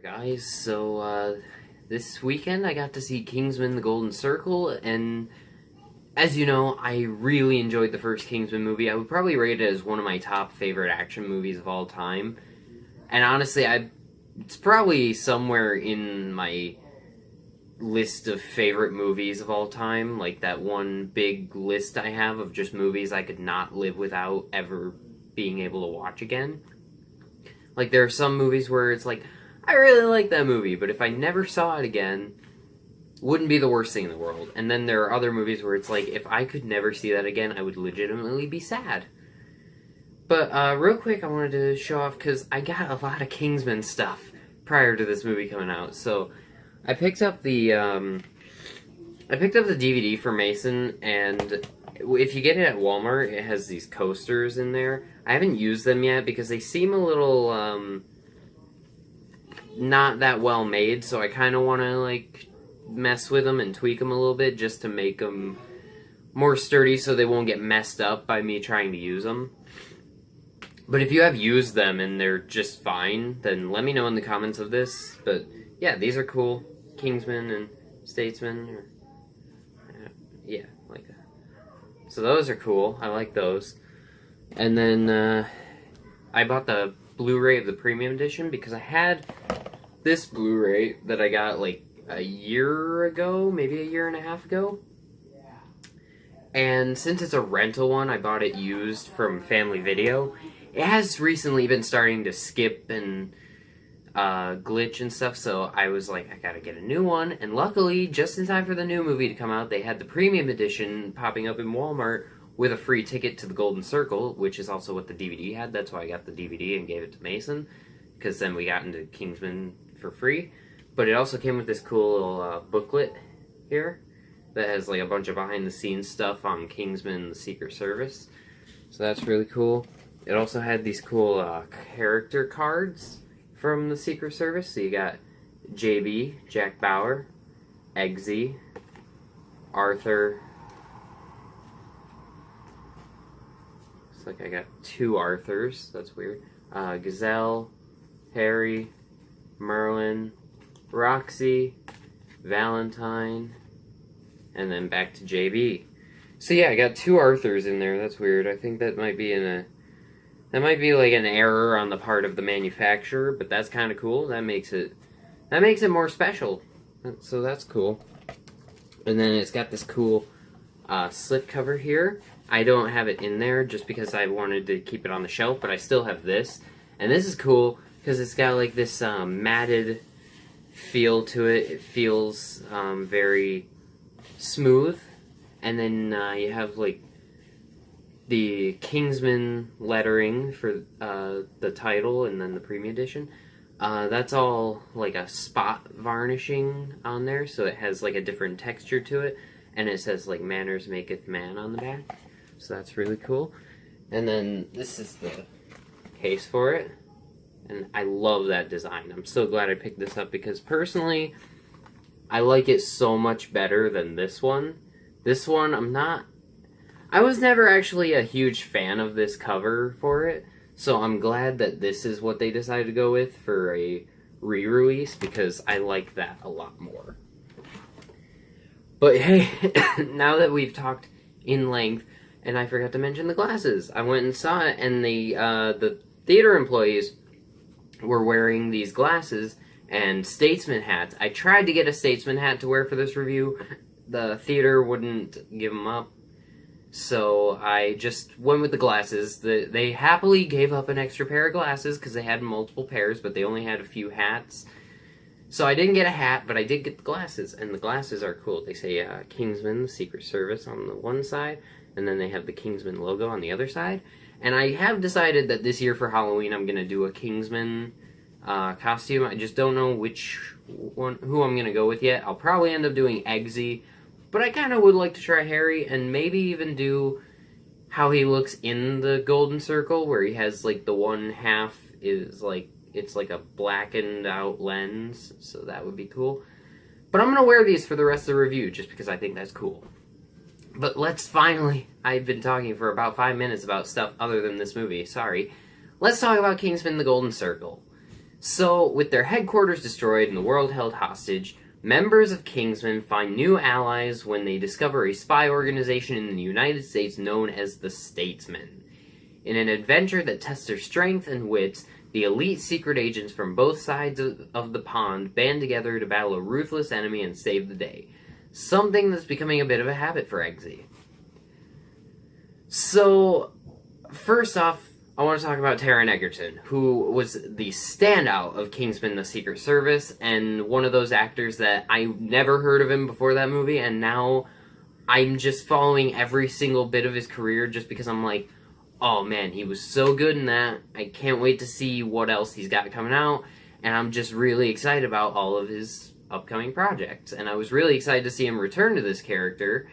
guys. This weekend I got to see Kingsman: The Golden Circle, and as you know, I really enjoyed the first Kingsman movie. I would probably rate it as one of my top favorite action movies of all time. And honestly, it's probably somewhere in my list of favorite movies of all time, like that one big list I have of just movies I could not live without ever being able to watch again. Like, there are some movies where it's like, I really like that movie, but if I never saw it again, wouldn't be the worst thing in the world. And then there are other movies where it's like, if I could never see that again, I would legitimately be sad. But real quick, I wanted to show off, because I got a lot of Kingsman stuff prior to this movie coming out. So I picked up the DVD for Mason, and if you get it at Walmart, it has these coasters in there. I haven't used them yet because they seem a little not that well made, so I kind of want to like mess with them and tweak them a little bit just to make them more sturdy so they won't get messed up by me trying to use them. But if you have used them and they're just fine, then let me know in the comments of this. But yeah, these are cool. Kingsman and Statesman, or yeah, like that. So those are cool. I like those. And then I bought the Blu-ray of the premium edition because I had this Blu-ray that I got like a year ago, maybe a year and a half ago. And since it's a rental one, I bought it used from Family Video. It has recently been starting to skip and glitch and stuff, so I was like, I gotta get a new one. And luckily, just in time for the new movie to come out, they had the premium edition popping up in Walmart with a free ticket to the Golden Circle, which is also what the DVD had. That's why I got the DVD and gave it to Mason, because then we got into Kingsman for free. But it also came with this cool little booklet here that has like a bunch of behind-the-scenes stuff on Kingsman: The Secret Service. So that's really cool. It also had these cool character cards from the Secret Service. So you got JB, Jack Bauer, Eggsy, Arthur. Looks like I got two Arthurs. That's weird. Gazelle, Harry, Merlin, Roxy, Valentine, and then back to JB. So yeah, I got two Arthurs in there. That's weird. I think that might be like an error on the part of the manufacturer, but that's kind of cool. That makes it more special. So that's cool. And then it's got this cool slipcover here. I don't have it in there just because I wanted to keep it on the shelf, but I still have this. And this is cool because it's got like this matted feel to it. It feels very smooth. And then you have like the Kingsman lettering for the title and then the premium edition. That's all like a spot varnishing on there, so it has like a different texture to it, and it says like "Manners maketh man" on the back. So that's really cool. And then this is the case for it, and I love that design. I'm so glad I picked this up because personally, I like it so much better than this one. This one, I was never actually a huge fan of this cover for it, so I'm glad that this is what they decided to go with for a re-release, because I like that a lot more. But hey, now that we've talked in length, and I forgot to mention the glasses, I went and saw it, and the theater employees were wearing these glasses and Statesman hats. I tried to get a Statesman hat to wear for this review. The theater wouldn't give them up. So I just went with the glasses. They happily gave up an extra pair of glasses because they had multiple pairs, but they only had a few hats. So I didn't get a hat, but I did get the glasses, and the glasses are cool. They say Kingsman: The Secret Service on the one side, and then they have the Kingsman logo on the other side. And I have decided that this year for Halloween I'm going to do a Kingsman costume. I just don't know who I'm going to go with yet. I'll probably end up doing Eggsy. But I kind of would like to try Harry, and maybe even do how he looks in the Golden Circle, where he has, like, the one half is, like, it's like a blackened out lens, so that would be cool. But I'm going to wear these for the rest of the review, just because I think that's cool. But let's finally, I've been talking for about 5 minutes about stuff other than this movie, sorry. Let's talk about Kingsman: The Golden Circle. So, with their headquarters destroyed and the world held hostage, members of Kingsman find new allies when they discover a spy organization in the United States known as the Statesmen. In an adventure that tests their strength and wits, the elite secret agents from both sides of the pond band together to battle a ruthless enemy and save the day. Something that's becoming a bit of a habit for Eggsy. So, first off, I want to talk about Taron Egerton, who was the standout of Kingsman: The Secret Service, and one of those actors that I never heard of him before that movie, and now I'm just following every single bit of his career just because I'm like, oh man, he was so good in that. I can't wait to see what else he's got coming out, and I'm just really excited about all of his upcoming projects. And I was really excited to see him return to this character,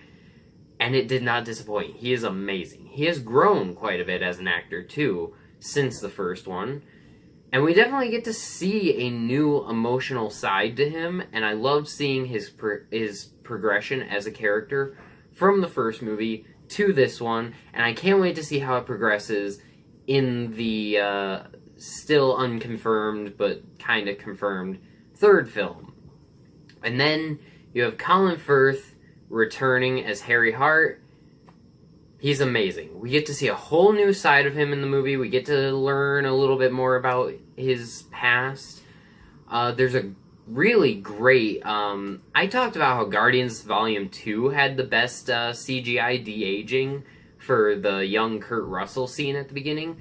and it did not disappoint. He is amazing. He has grown quite a bit as an actor, too, since the first one. And we definitely get to see a new emotional side to him, and I loved seeing his progression as a character from the first movie to this one, and I can't wait to see how it progresses in the still unconfirmed, but kind of confirmed, third film. And then you have Colin Firth returning as Harry Hart. He's amazing. We get to see a whole new side of him in the movie. We get to learn a little bit more about his past. There's a really great... I talked about how Guardians Volume 2 had the best CGI de-aging for the young Kurt Russell scene at the beginning.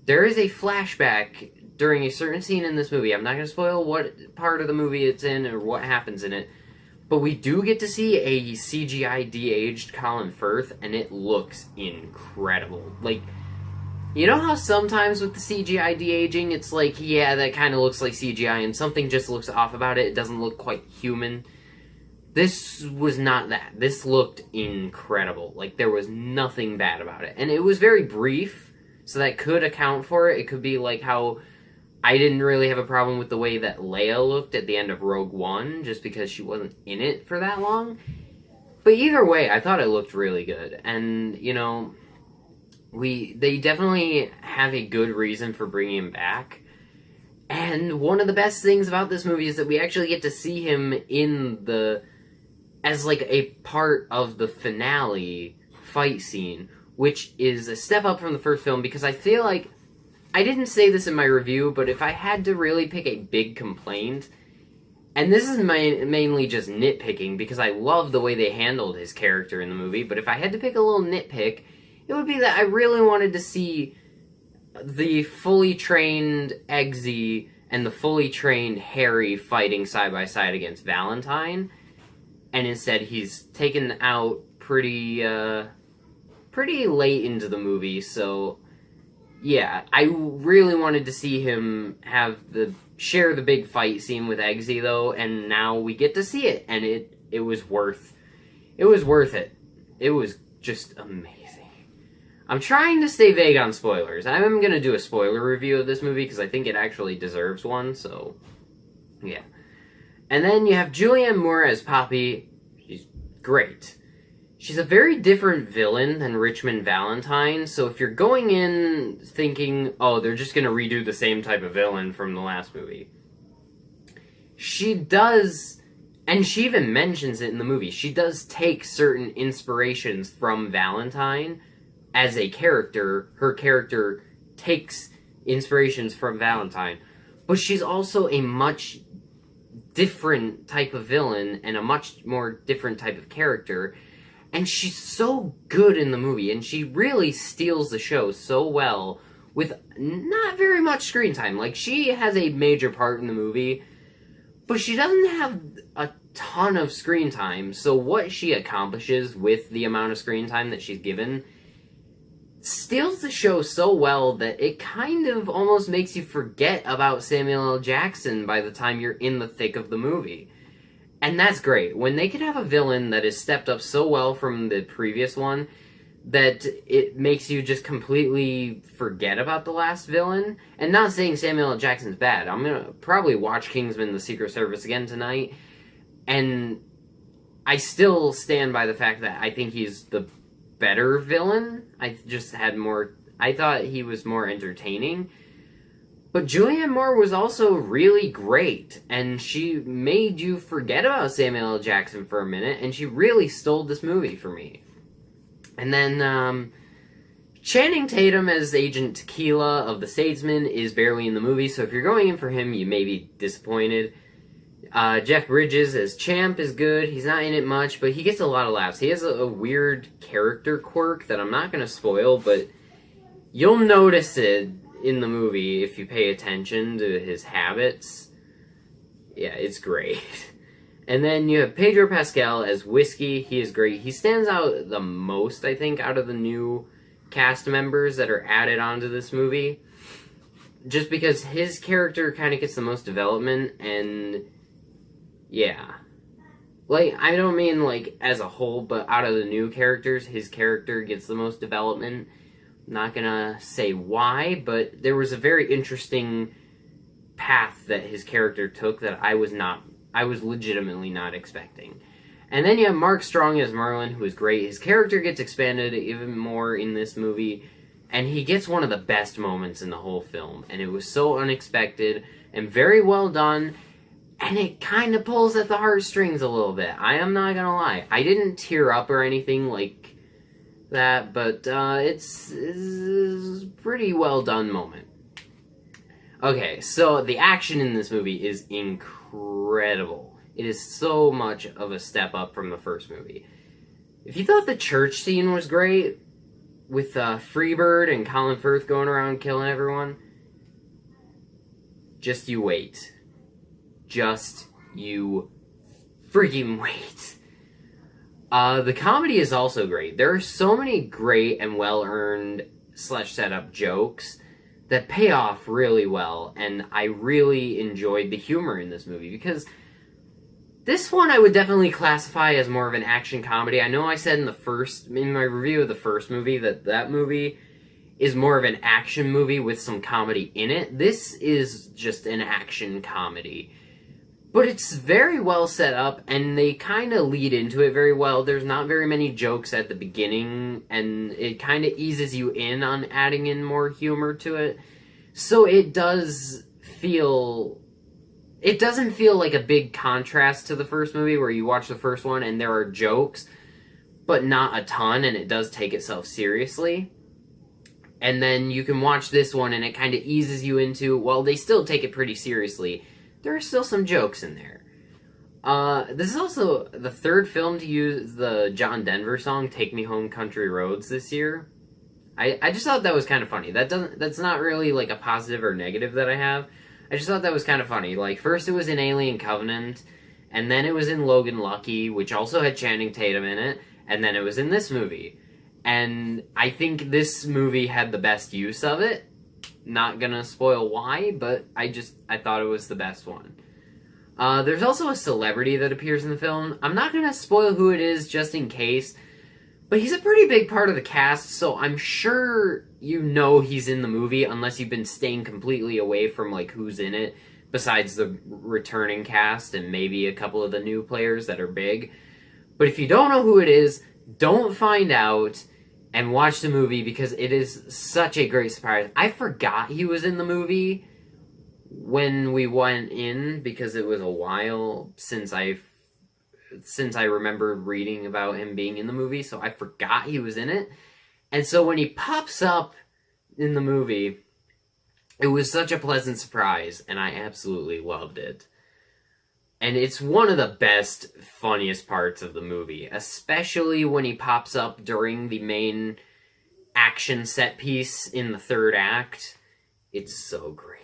There is a flashback during a certain scene in this movie. I'm not going to spoil what part of the movie it's in or what happens in it. But we do get to see a CGI de-aged Colin Firth, and it looks incredible. Like, you know how sometimes with the CGI de-aging, it's like, yeah, that kind of looks like CGI, and something just looks off about it. It doesn't look quite human. This was not that. This looked incredible. Like, there was nothing bad about it. And it was very brief, so that could account for it. It could be like how I didn't really have a problem with the way that Leia looked at the end of Rogue One, just because she wasn't in it for that long. But either way, I thought it looked really good. And, you know, they definitely have a good reason for bringing him back. And one of the best things about this movie is that we actually get to see him as like a part of the finale fight scene, which is a step up from the first film, because I feel like, I didn't say this in my review, but if I had to really pick a big complaint, and this is mainly just nitpicking, because I love the way they handled his character in the movie, but if I had to pick a little nitpick, it would be that I really wanted to see the fully trained Eggsy and the fully trained Harry fighting side by side against Valentine, and instead he's taken out pretty late into the movie, so yeah, I really wanted to see him share the big fight scene with Eggsy, though, and now we get to see it, and it was worth it. It was just amazing. I'm trying to stay vague on spoilers. I'm going to do a spoiler review of this movie because I think it actually deserves one, so yeah. And then you have Julianne Moore as Poppy. She's great. She's a very different villain than Richmond Valentine, so if you're going in thinking, oh, they're just going to redo the same type of villain from the last movie, she does, and she even mentions it in the movie, she does take certain inspirations from Valentine as a character. Her character takes inspirations from Valentine, but she's also a much different type of villain and a much more different type of character. And she's so good in the movie, and she really steals the show so well with not very much screen time. Like, she has a major part in the movie, but she doesn't have a ton of screen time. So what she accomplishes with the amount of screen time that she's given steals the show so well that it kind of almost makes you forget about Samuel L. Jackson by the time you're in the thick of the movie. And that's great. When they can have a villain that has stepped up so well from the previous one that it makes you just completely forget about the last villain. And not saying Samuel L. Jackson's bad. I'm going to probably watch Kingsman: The Secret Service again tonight. And I still stand by the fact that I think he's the better villain. I thought he was more entertaining. But Julianne Moore was also really great, and she made you forget about Samuel L. Jackson for a minute, and she really stole this movie for me. And then, Channing Tatum as Agent Tequila of The Statesman is barely in the movie, so if you're going in for him, you may be disappointed. Jeff Bridges as Champ is good. He's not in it much, but he gets a lot of laughs. He has a weird character quirk that I'm not going to spoil, but you'll notice it in the movie if you pay attention to his habits. Yeah, it's great. And then you have Pedro Pascal as Whiskey. He is great. He stands out the most, I think, out of the new cast members that are added onto this movie. Just because his character kind of gets the most development, and yeah. Like, I don't mean, like, as a whole, but out of the new characters, his character gets the most development. Not gonna say why, but there was a very interesting path that his character took that I was legitimately not expecting. And then you have Mark Strong as Merlin, who is great. His character gets expanded even more in this movie, and he gets one of the best moments in the whole film. And it was so unexpected and very well done, and it kind of pulls at the heartstrings a little bit. I am not gonna lie. I didn't tear up or anything like that, but it's a pretty well done moment. Okay, so the action in this movie is incredible. It is so much of a step up from the first movie. If you thought the church scene was great, with Freebird and Colin Firth going around killing everyone, just you wait. Just you freaking wait. The comedy is also great. There are so many great and well-earned /set-up jokes that pay off really well, and I really enjoyed the humor in this movie, because this one I would definitely classify as more of an action comedy. I know I said in my review of the first movie that movie is more of an action movie with some comedy in it. This is just an action comedy. But it's very well set up, and they kind of lead into it very well. There's not very many jokes at the beginning, and it kind of eases you in on adding in more humor to it. So it doesn't feel like a big contrast to the first movie, where you watch the first one and there are jokes, but not a ton, and it does take itself seriously. And then you can watch this one, and it kind of eases you into, well, they still take it pretty seriously. There are still some jokes in there. This is also the third film to use the John Denver song, Take Me Home Country Roads, this year. I just thought that was kind of funny. That's not really like a positive or negative that I have. I just thought that was kind of funny. Like, first it was in Alien Covenant, and then it was in Logan Lucky, which also had Channing Tatum in it, and then it was in this movie. And I think this movie had the best use of it. Not gonna spoil why, but I thought it was the best one. There's also a celebrity that appears in the film. I'm not gonna spoil who it is just in case, but he's a pretty big part of the cast, so I'm sure you know he's in the movie, unless you've been staying completely away from like who's in it, besides the returning cast and maybe a couple of the new players that are big. But if you don't know who it is, don't find out and watch the movie, because it is such a great surprise. I forgot he was in the movie when we went in, because it was a while since I remembered reading about him being in the movie, so I forgot he was in it. And so when he pops up in the movie, it was such a pleasant surprise, and I absolutely loved it. And it's one of the best, funniest parts of the movie, especially when he pops up during the main action set piece in the third act. It's so great.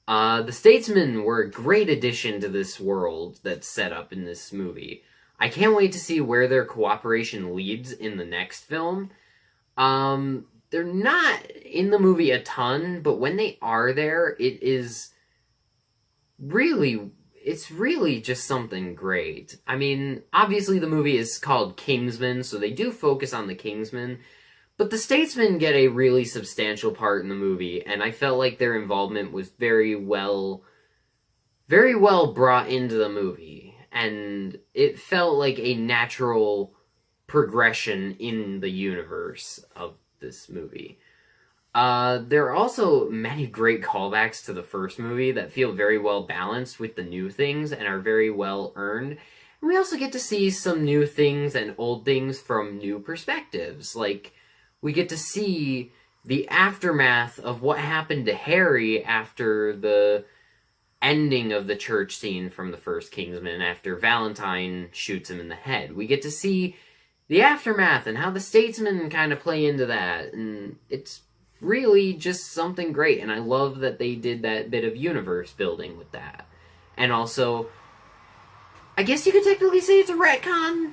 The Statesmen were a great addition to this world that's set up in this movie. I can't wait to see where their cooperation leads in the next film. They're not in the movie a ton, but when they are there, it's really just something great. I mean, obviously the movie is called Kingsman, so they do focus on the Kingsman, but the Statesmen get a really substantial part in the movie, and I felt like their involvement was very well brought into the movie, and it felt like a natural progression in the universe of this movie. There are also many great callbacks to the first movie that feel very well balanced with the new things and are very well earned. And we also get to see some new things and old things from new perspectives. Like, we get to see the aftermath of what happened to Harry after the ending of the church scene from the first Kingsman, after Valentine shoots him in the head. We get to see the aftermath and how the statesmen kind of play into that, and it's really just something great, and I love that they did that bit of universe building with that. And also, I guess you could technically say it's a retcon.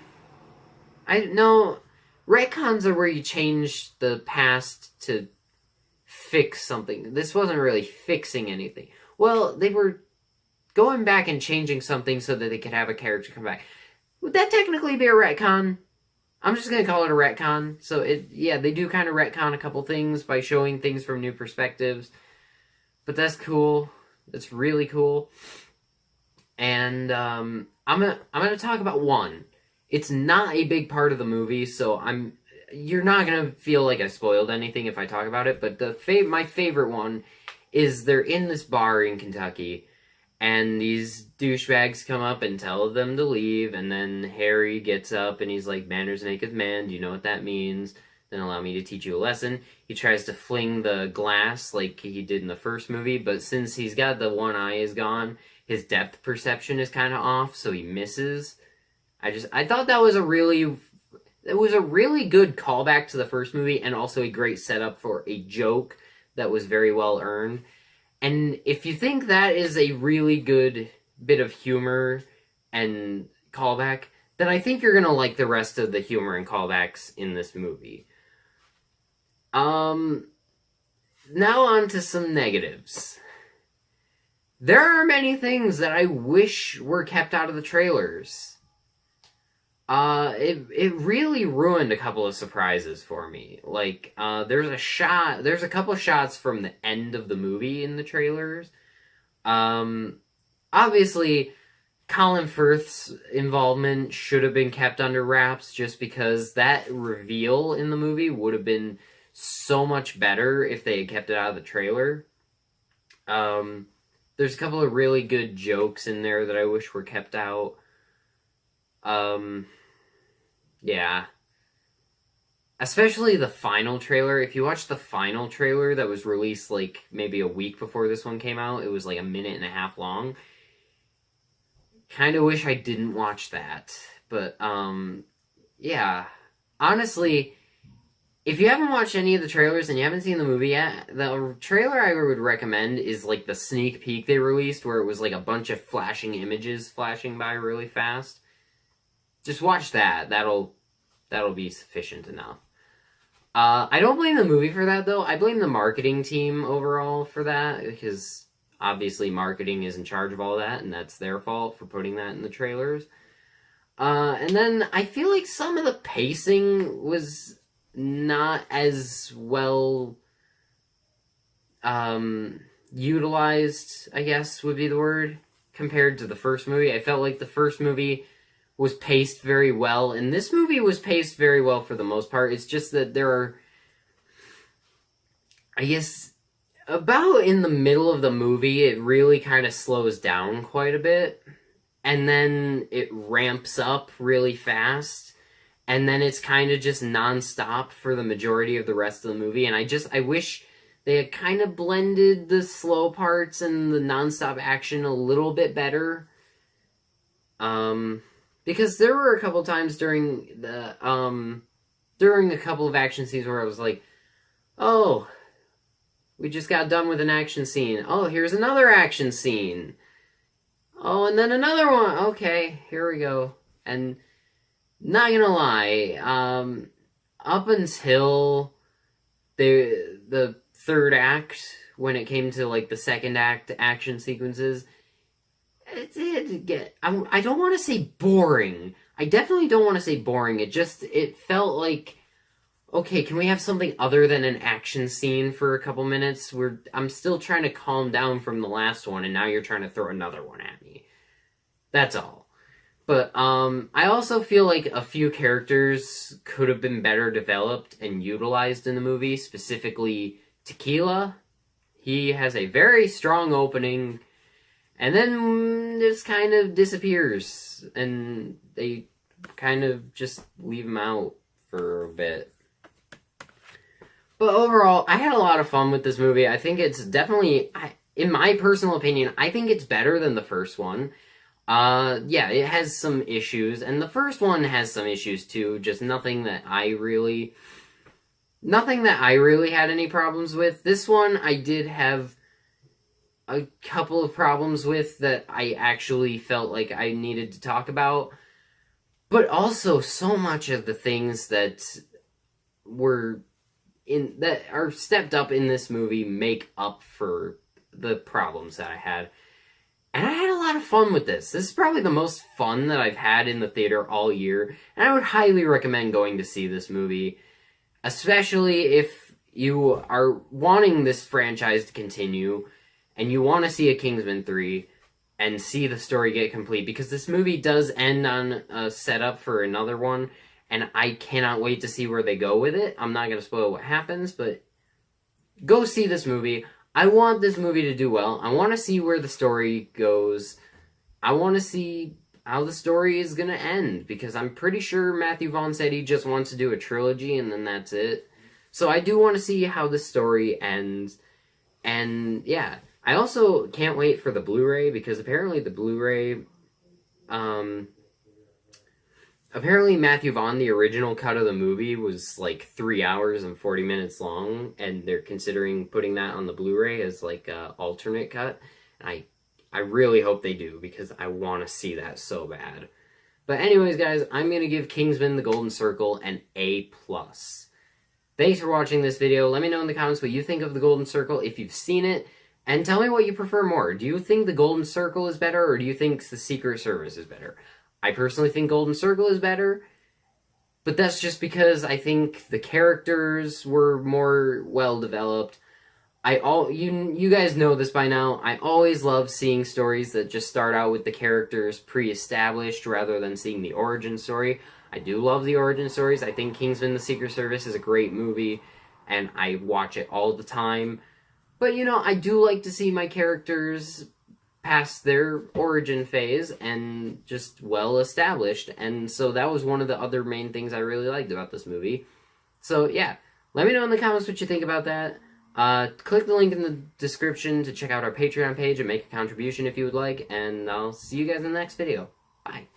I know retcons are where you change the past to fix something. This wasn't really fixing anything. Well, they were going back and changing something so that they could have a character come back. Would that technically be a retcon? I'm just going to call it a retcon. So, they do kind of retcon a couple things by showing things from new perspectives. But that's cool. That's really cool. And I'm gonna talk about one. It's not a big part of the movie, so you're not gonna feel like I spoiled anything if I talk about it. But my favorite one is they're in this bar in Kentucky, and these douchebags come up and tell them to leave, and then Harry gets up and he's like, "Manners maketh man. Do you know what that means? Then allow me to teach you a lesson." He tries to fling the glass like he did in the first movie, but since he's got the one eye is gone, his depth perception is kind of off, so he misses. I thought that was a really good callback to the first movie, and also a great setup for a joke that was very well earned. And if you think that is a really good bit of humor and callback, then I think you're gonna like the rest of the humor and callbacks in this movie. Now on to some negatives. There are many things that I wish were kept out of the trailers. It really ruined a couple of surprises for me. Like, there's a couple of shots from the end of the movie in the trailers. Obviously, Colin Firth's involvement should have been kept under wraps, just because that reveal in the movie would have been so much better if they had kept it out of the trailer. There's a couple of really good jokes in there that I wish were kept out. Yeah. Especially the final trailer. If you watch the final trailer that was released like maybe a week before this one came out, it was like 1.5 minutes long. Kind of wish I didn't watch that. But, yeah. Honestly, if you haven't watched any of the trailers and you haven't seen the movie yet, the trailer I would recommend is like the sneak peek they released, where it was like a bunch of flashing images flashing by really fast. Just watch that. That'll be sufficient enough. I don't blame the movie for that, though. I blame the marketing team overall for that, because obviously marketing is in charge of all that, and that's their fault for putting that in the trailers. And then I feel like some of the pacing was not as well utilized, I guess would be the word, compared to the first movie. I felt like the first movie was paced very well, and this movie was paced very well for the most part. It's just that there are, I guess, about in the middle of the movie, it really kind of slows down quite a bit, and then it ramps up really fast, and then it's kind of just non-stop for the majority of the rest of the movie, and I wish they had kind of blended the slow parts and the non-stop action a little bit better. Because there were a couple times during a couple of action scenes where I was like, oh, we just got done with an action scene. Oh, here's another action scene. Oh, and then another one. Okay, here we go. And not gonna lie, up until the third act, when it came to like the second act action sequences, it did get, I don't want to say boring. I definitely don't want to say boring. It felt like, okay, can we have something other than an action scene for a couple minutes? I'm still trying to calm down from the last one, and now you're trying to throw another one at me. That's all. But, I also feel like a few characters could have been better developed and utilized in the movie, specifically Tequila. He has a very strong opening, and then just kind of disappears, and they kind of just leave him out for a bit. But overall, I had a lot of fun with this movie. I think it's definitely, in my personal opinion, I think it's better than the first one. Yeah, it has some issues, and the first one has some issues too, just nothing that I really had any problems with. This one, I did have a couple of problems with that I actually felt like I needed to talk about. But also, so much of the things that are stepped up in this movie make up for the problems that I had. And I had a lot of fun with this. This is probably the most fun that I've had in the theater all year. And I would highly recommend going to see this movie, especially if you are wanting this franchise to continue and you want to see a Kingsman 3 and see the story get complete, because this movie does end on a setup for another one, and I cannot wait to see where they go with it. I'm not going to spoil what happens, but go see this movie. I want this movie to do well. I want to see where the story goes. I want to see how the story is going to end, because I'm pretty sure Matthew Vaughn said he just wants to do a trilogy and then that's it. So I do want to see how the story ends. And yeah, I also can't wait for the Blu-ray, because apparently the Blu-ray, apparently Matthew Vaughn, the original cut of the movie, was like 3 hours and 40 minutes long, and they're considering putting that on the Blu-ray as like a alternate cut. And I really hope they do, because I want to see that so bad. But anyways, guys, I'm going to give Kingsman: The Golden Circle an A+. Thanks for watching this video. Let me know in the comments what you think of The Golden Circle, if you've seen it, and tell me what you prefer more. Do you think The Golden Circle is better, or do you think The Secret Service is better? I personally think Golden Circle is better, but that's just because I think the characters were more well-developed. You guys know this by now. I always love seeing stories that just start out with the characters pre-established rather than seeing the origin story. I do love the origin stories. I think Kingsman: The Secret Service is a great movie, and I watch it all the time. But, you know, I do like to see my characters past their origin phase and just well-established. And so that was one of the other main things I really liked about this movie. So, yeah, let me know in the comments what you think about that. Click the link in the description to check out our Patreon page and make a contribution if you would like. And I'll see you guys in the next video. Bye.